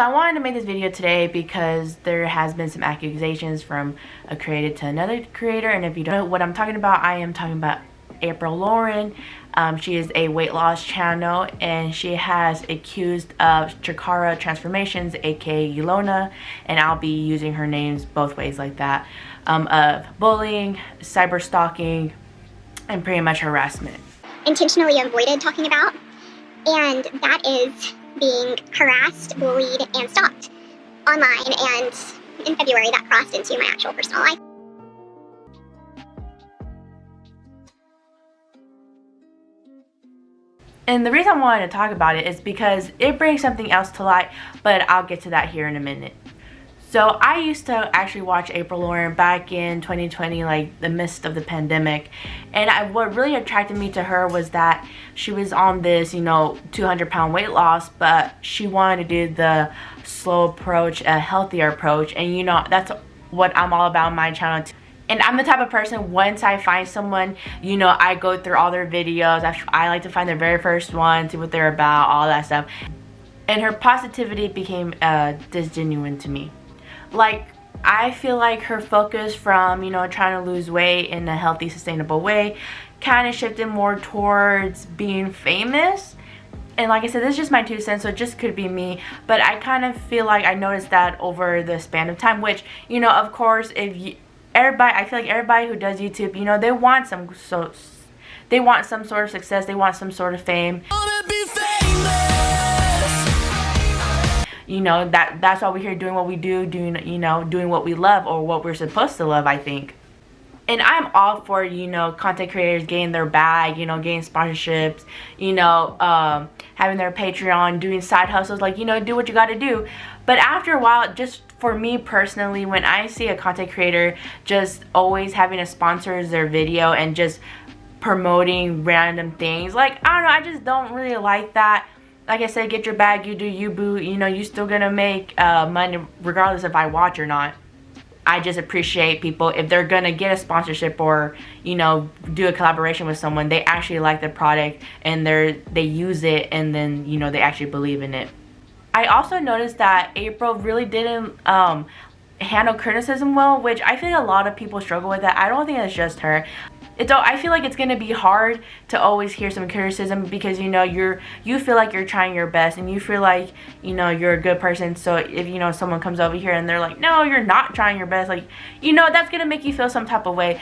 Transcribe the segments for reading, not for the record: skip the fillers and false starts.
So I wanted to make this video today because there has been some accusations from a creator to another creator, and if you don't know what I'm talking about, I am talking about April Lauren. She is a weight loss channel, and she has accused of ChikaraTransformations, aka Ilona, and I'll be using her names both ways like that, of bullying, cyber stalking, and pretty much harassment. Intentionally avoided talking about, and that is being harassed, bullied, and stalked online, and in February that crossed into my actual personal life. And the reason I wanted to talk about it is because it brings something else to light, but I'll get to that here in a minute. So I used to actually watch April Lauren back in 2020, like the midst of the pandemic, and what really attracted me to her was that she was on this 200-pound weight loss, but she wanted to do the slow approach, a healthier approach, and that's what I'm all about on my channel too. And I'm the type of person, once I find someone, I go through all their videos. I like to find their very first one, see what they're about, all that stuff. And her positivity became disgenuine to me. Like, I feel like her focus from, trying to lose weight in a healthy, sustainable way kind of shifted more towards being famous. And like I said, this is just my 2 cents, so it just could be me. But I kind of feel like I noticed that over the span of time, which, of course, I feel like everybody who does YouTube, they want some sort of success, they want some sort of fame. That's why we're here doing what we do, doing what we love, or what we're supposed to love, I think. And I'm all for, content creators getting their bag, getting sponsorships, having their Patreon, doing side hustles, like, do what you gotta do. But after a while, just for me personally, when I see a content creator just always having to sponsor their video and just promoting random things, like, I don't know, I just don't really like that. Like I said, get your bag, you do you, boo. You still gonna make money regardless if I watch or not. I just appreciate people, if they're gonna get a sponsorship or do a collaboration with someone, they actually like the product and they use it, and then they actually believe in it. I also noticed that April really didn't handle criticism well, which I feel like a lot of people struggle with that. I don't think it's just her. I feel like it's gonna be hard to always hear some criticism because you feel like you're trying your best, and you feel like you're a good person. So if someone comes over here and they're like, no, you're not trying your best, like that's gonna make you feel some type of way.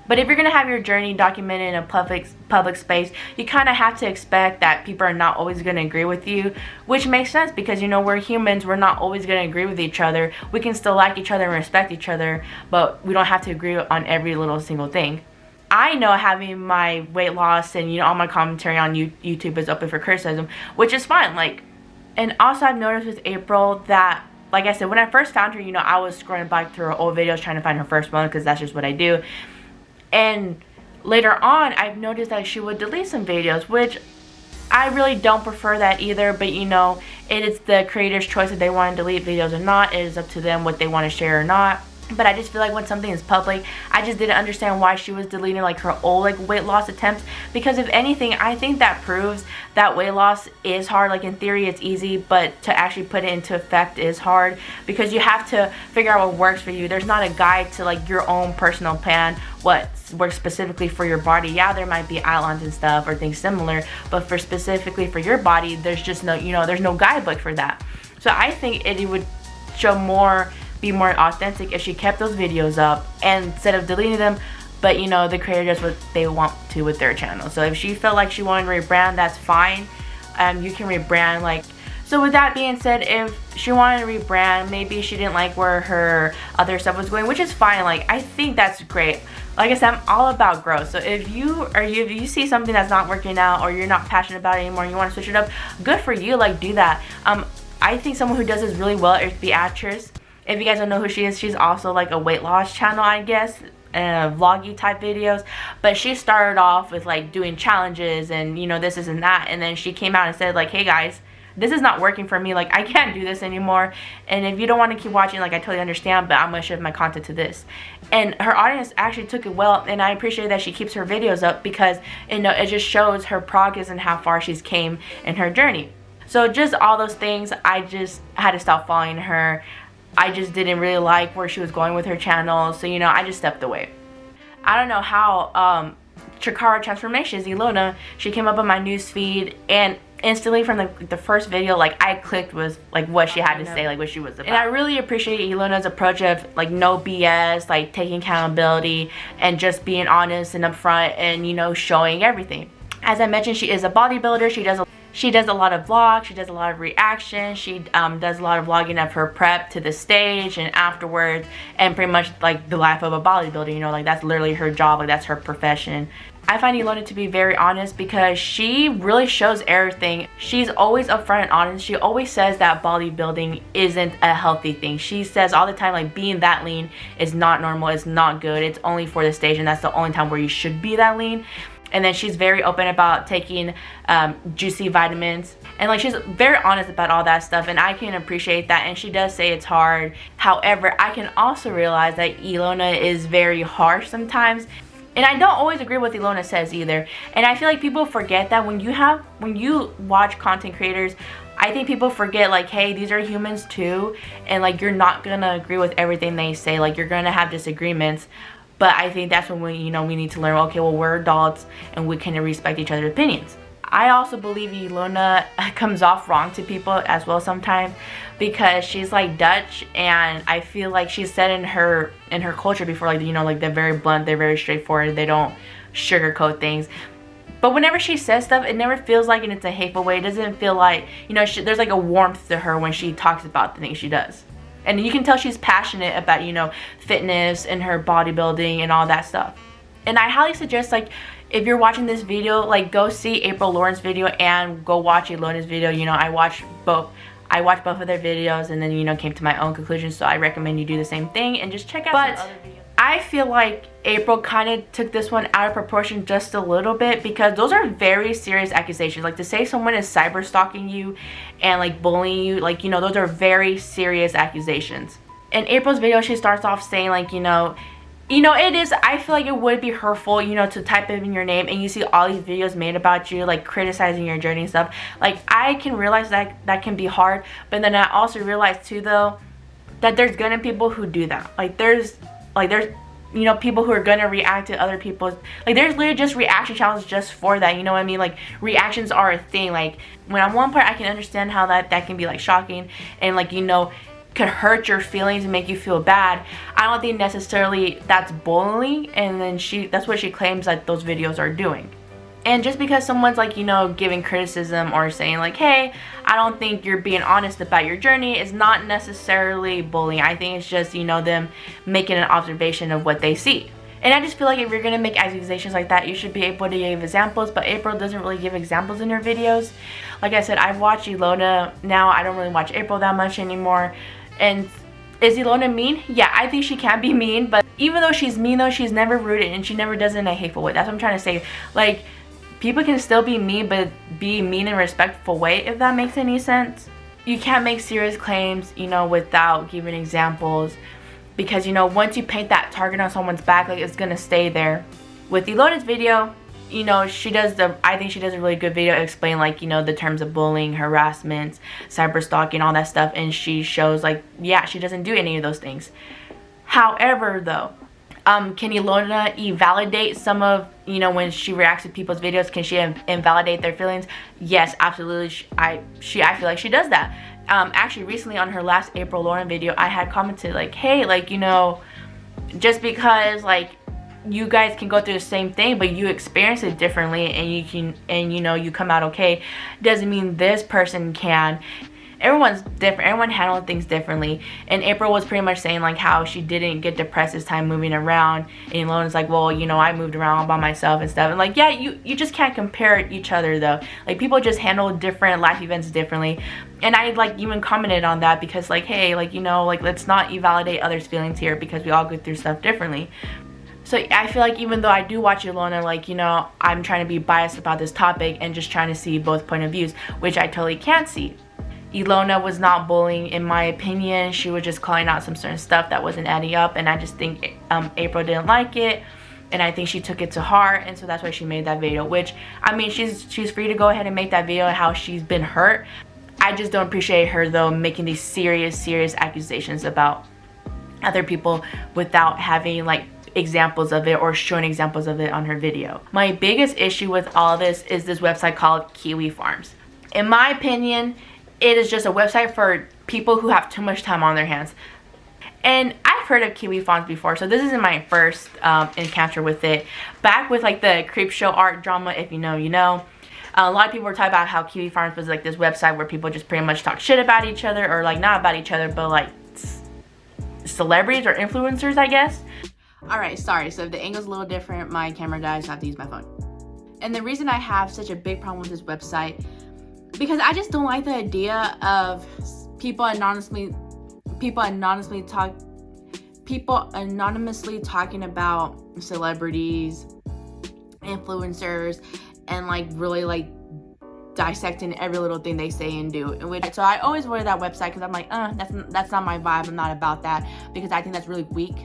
But if you're gonna have your journey documented in a public space, you kind of have to expect that people are not always gonna agree with you, which makes sense because we're humans. We're not always gonna agree with each other. We can still like each other and respect each other, but we don't have to agree on every little single thing. I know having my weight loss and all my commentary on YouTube is open for criticism, which is fine. And also I've noticed with April that, like I said, when I first found her, I was scrolling back through her old videos trying to find her first one because that's just what I do. And later on, I've noticed that she would delete some videos, which I really don't prefer that either. But it is the creator's choice if they want to delete videos or not. It is up to them what they want to share or not. But I just feel like when something is public, I just didn't understand why she was deleting her old weight loss attempts, because if anything, I think that proves that weight loss is hard. In theory it's easy, but to actually put it into effect is hard, because you have to figure out what works for you. There's not a guide to your own personal plan, what works specifically for your body. Yeah, there might be outlines and stuff or things similar, but specifically for your body, there's just no there's no guidebook for that. So I think it would be more authentic if she kept those videos up and instead of deleting them, but the creator does what they want to with their channel. So if she felt like she wanted to rebrand, that's fine. You can rebrand. So with that being said, if she wanted to rebrand, maybe she didn't like where her other stuff was going, which is fine. I think that's great. Like I said, I'm all about growth. So if you see something that's not working out, or you're not passionate about it anymore and you want to switch it up, good for you. Do that. I think someone who does this really well is Biancas. If you guys don't know who she is, she's also a weight loss channel, I guess, vloggy type videos. But she started off with doing challenges and this and that, and then she came out and said hey guys, this is not working for me. I can't do this anymore, and if you don't want to keep watching, I totally understand, but I'm gonna shift my content to this. And her audience actually took it well, and I appreciate that she keeps her videos up because it just shows her progress and how far she's came in her journey. So just all those things, I just had to stop following her. I just didn't really like where she was going with her channel, so you know, I just stepped away. I don't know how ChikaraTransformations, Ilona, she came up on my news feed, and instantly from the first video, like, I clicked with like what she had to say, like what she was about. And I really appreciate Ilona's approach of like no BS, like taking accountability and just being honest and upfront and, you know, showing everything. As I mentioned, she is a bodybuilder. She does a lot of vlogs, she does a lot of reactions, she does a lot of vlogging of her prep to the stage and afterwards, and pretty much like the life of a bodybuilder, you know, like that's literally her job, like that's her profession. I find Ilona to be very honest because she really shows everything. She's always upfront and honest. She always says that bodybuilding isn't a healthy thing. She says all the time, like, being that lean is not normal, it's not good, it's only for the stage, and that's the only time where you should be that lean. And then she's very open about taking juicy vitamins, and like she's very honest about all that stuff, and I can appreciate that. And she does say it's hard. However, I can also realize that Ilona is very harsh sometimes, and I don't always agree with what Ilona says either. And I feel like people forget that when you watch content creators, I think people forget, like, hey, these are humans too, and like you're not gonna agree with everything they say, like you're gonna have disagreements. But I think that's when we need to learn, okay, well, we're adults and we can respect each other's opinions. I also believe Ilona comes off wrong to people as well sometimes because she's like Dutch, and I feel like she's said in her culture before, like, you know, like they're very blunt, they're very straightforward, they don't sugarcoat things. But whenever she says stuff, it never feels like it's a hateful way. It doesn't feel like, you know, there's like a warmth to her when she talks about the things she does. And you can tell she's passionate about, you know, fitness and her bodybuilding and all that stuff. And I highly suggest, like, if you're watching this video, like, go see April Lauren's video and go watch Ilona's video. You know, I watched both of their videos and then, you know, came to my own conclusions. So I recommend you do the same thing and just check out some other videos. I feel like April kind of took this one out of proportion just a little bit, because those are very serious accusations. Like, to say someone is cyber stalking you and like bullying you, like, you know, those are very serious accusations. In April's video, she starts off saying, like, you know, it is, I feel like it would be hurtful, you know, to type in your name and you see all these videos made about you, like criticizing your journey and stuff. Like, I can realize that that can be hard, but then I also realize too, though, that there's gonna be people who do that. Like, there's you know, people who are gonna react to other people's, like, there's literally just reaction channels just for that, you know what I mean? Like, reactions are a thing. Like, when on one part I can understand how that can be like shocking and, like, you know, could hurt your feelings and make you feel bad. I don't think necessarily that's bullying, and then that's what she claims that those videos are doing. And just because someone's, like, you know, giving criticism or saying, like, hey, I don't think you're being honest about your journey, is not necessarily bullying. I think it's just, you know, them making an observation of what they see. And I just feel like if you're gonna make accusations like that, you should be able to give examples, but April doesn't really give examples in her videos. Like I said, I've watched Ilona now. I don't really watch April that much anymore. And is Ilona mean? Yeah, I think she can be mean, but even though she's mean, though, she's never rude, and she never does it in a hateful way. That's what I'm trying to say. Like, people can still be mean, but be mean in a respectful way, if that makes any sense. You can't make serious claims, you know, without giving examples, because, you know, once you paint that target on someone's back, like, it's gonna stay there. With Ilona's video, you know, I think she does a really good video to explain, like, you know, the terms of bullying, harassment, cyber stalking, all that stuff, and she shows, like, yeah, she doesn't do any of those things. However, though, can Ilona invalidate some of, you know, when she reacts to people's videos, can she invalidate their feelings? Yes, absolutely. I feel like she does that. Actually, recently on her last April Lauren video, I had commented, like, hey, like, you know, just because, like, you guys can go through the same thing, but you experience it differently, and you know, you come out okay, doesn't mean this person can. Everyone's different. Everyone handles things differently. And April was pretty much saying, like, how she didn't get depressed this time moving around. And Ilona's like, well, you know, I moved around all by myself and stuff. And, like, yeah, you just can't compare each other, though. Like, people just handle different life events differently. And I, like, even commented on that because, like, hey, like, you know, like, let's not invalidate others' feelings here because we all go through stuff differently. So I feel like even though I do watch Ilona, like, you know, I'm trying to be biased about this topic and just trying to see both point of views, which I totally can't see. Ilona was not bullying, in my opinion. She was just calling out some certain stuff that wasn't adding up, and I just think April didn't like it, and I think she took it to heart, and so that's why she made that video. Which, I mean, she's free to go ahead and make that video how she's been hurt. I just don't appreciate her though making these serious accusations about other people without having like examples of it or showing examples of it on her video. My biggest issue with all this is this website called Kiwi Farms. In my opinion, it is just a website for people who have too much time on their hands. And I've heard of Kiwi Farms before, so this isn't my first encounter with it. Back with like the creep show art drama, if you know, you know. A lot of people were talking about how Kiwi Farms was like this website where people just pretty much talk shit about each other, or like not about each other, but like celebrities or influencers, I guess. Alright, sorry, so if the angle's a little different, my camera dies, so I have to use my phone. And the reason I have such a big problem with this website, because I just don't like the idea of people anonymously talking about celebrities, influencers, and like really like dissecting every little thing they say and do. So I always avoid that website because I'm like, that's not my vibe. I'm not about that, because I think that's really weak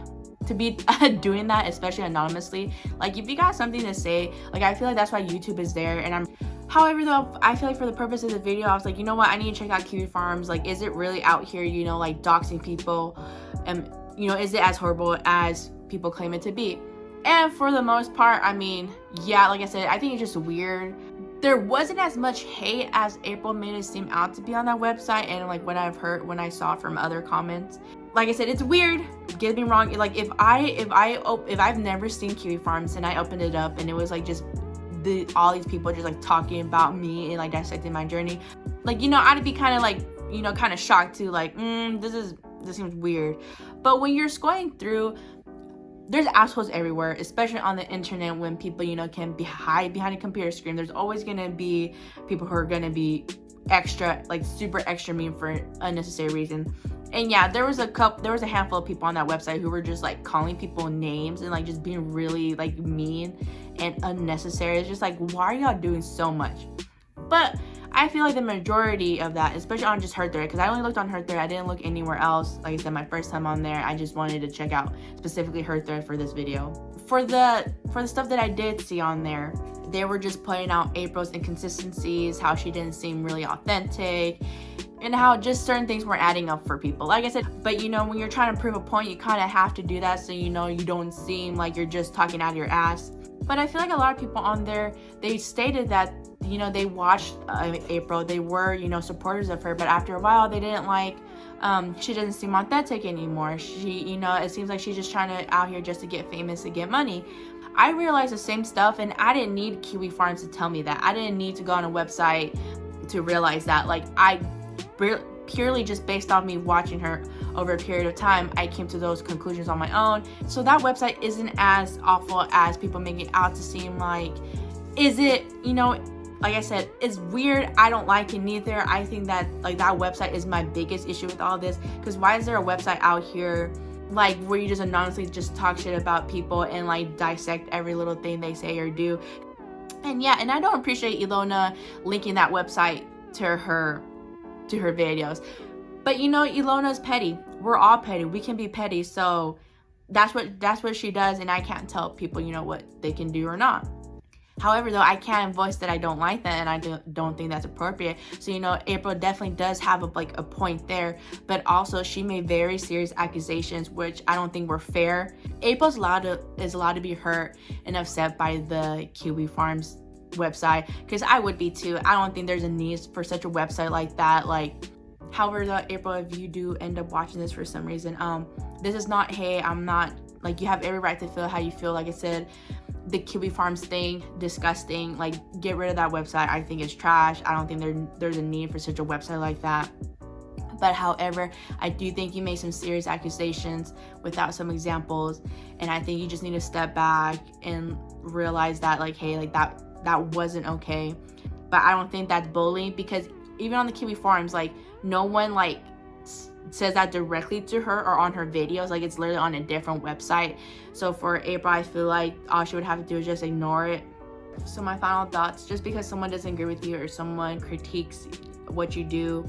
to be doing that, especially anonymously. Like if you got something to say, like I feel like that's why YouTube is there. And however though, I feel like for the purpose of the video, I was like, you know what, I need to check out Kiwi Farms. Like, is it really out here, you know, like doxing people, and you know, is it as horrible as people claim it to be? And for the most part, I mean, yeah, like I said, I think it's just weird. There wasn't as much hate as April made it seem out to be on that website, and like what I've heard, when I saw from other comments. Like I said, it's weird. Get me wrong. Like if I've never seen Kiwi Farms and I opened it up and it was like just all these people just like talking about me and like dissecting my journey, like, you know, I'd be kind of like, you know, kind of shocked too. Like, this seems weird. But when you're scrolling through, there's assholes everywhere, especially on the internet, when people, you know, can hide behind a computer screen. There's always gonna be people who are gonna be extra, like super extra mean for unnecessary reason. And yeah, there was a handful of people on that website who were just like calling people names and like just being really like mean and unnecessary. It's just like, why are y'all doing so much? But I feel like the majority of that, especially on just her thread, because I only looked on her thread, I didn't look anywhere else. Like I said, my first time on there, I just wanted to check out specifically her thread for this video. For the stuff that I did see on there, they were just pointing out April's inconsistencies, how she didn't seem really authentic, and how just certain things weren't adding up for people. Like I said, but you know, when you're trying to prove a point, you kind of have to do that so you know you don't seem like you're just talking out of your ass. But I feel like a lot of people on there, they stated that, you know, they watched April, they were, you know, supporters of her, but after a while they didn't like, she doesn't seem authentic anymore. She, you know, it seems like she's just trying to out here just to get famous, to get money. I realized the same stuff, and I didn't need Kiwi Farms to tell me that. I didn't need to go on a website to realize that. Like, purely just based off me watching her over a period of time, I came to those conclusions on my own. So that website isn't as awful as people make it out to seem like. Is it, you know, like I said, it's weird. I don't like it neither. I think that like that website is my biggest issue with all this, because why is there a website out here like where you just anonymously just talk shit about people and like dissect every little thing they say or do? And yeah, and I don't appreciate Ilona linking that website to her videos. But you know, Ilona's petty. We're all petty. We can be petty. So that's what she does, and I can't tell people, you know, what they can do or not. However, though, I can voice that I don't like that, and I don't think that's appropriate. So, you know, April definitely does have a point there, but also she made very serious accusations, which I don't think were fair. April's is allowed to be hurt and upset by the Kiwi Farms website, because I would be too. I don't think there's a need for such a website like that. Like, however, though, April, if you do end up watching this for some reason, this is not, hey, I'm not, like, you have every right to feel how you feel. Like I said, the Kiwi Farms thing, disgusting. Like, get rid of that website. I think it's trash. I don't think there's a need for such a website like that. But however, I do think you made some serious accusations without some examples, and I think you just need to step back and realize that, like, hey, like that wasn't okay. But I don't think that's bullying, because even on the Kiwi Farms, like, no one like says that directly to her or on her videos. Like, it's literally on a different website. So for April, I feel like all she would have to do is just ignore it. So my final thoughts: just because someone doesn't agree with you or someone critiques what you do,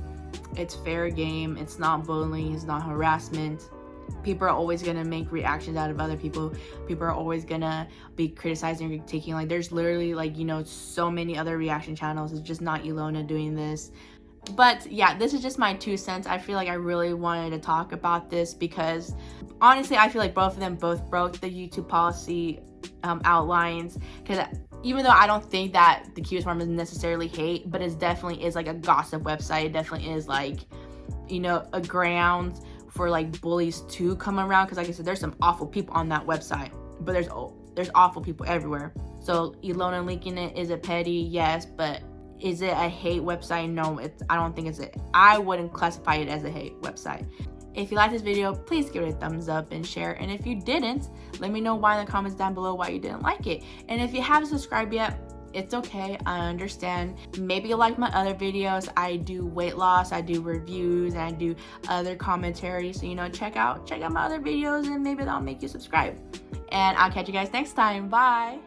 it's fair game. It's not bullying, it's not harassment. People are always gonna make reactions out of other people. People are always gonna be criticizing or critiquing. Like, there's literally, like, you know, so many other reaction channels. It's just not Ilona doing this. But yeah, this is just my 2 cents. I feel like I really wanted to talk about this because honestly, I feel like both of them both broke the YouTube policy outlines. Because even though I don't think that the Kiwi Farm is necessarily hate, but it definitely is like a gossip website. It definitely is like, you know, a ground for like bullies to come around. Because like I said, there's some awful people on that website, but there's awful people everywhere. So Ilona linking it, is it petty? Yes, but is it a hate website? No, I don't think I wouldn't classify it as a hate website. If you like this video, please give it a thumbs up and share. And if you didn't, let me know why in the comments down below why you didn't like it. And if you haven't subscribed yet, it's okay, I understand. Maybe you like my other videos. I do weight loss, I do reviews, and I do other commentary. So, you know, check out my other videos and maybe that'll make you subscribe. And I'll catch you guys next time. Bye.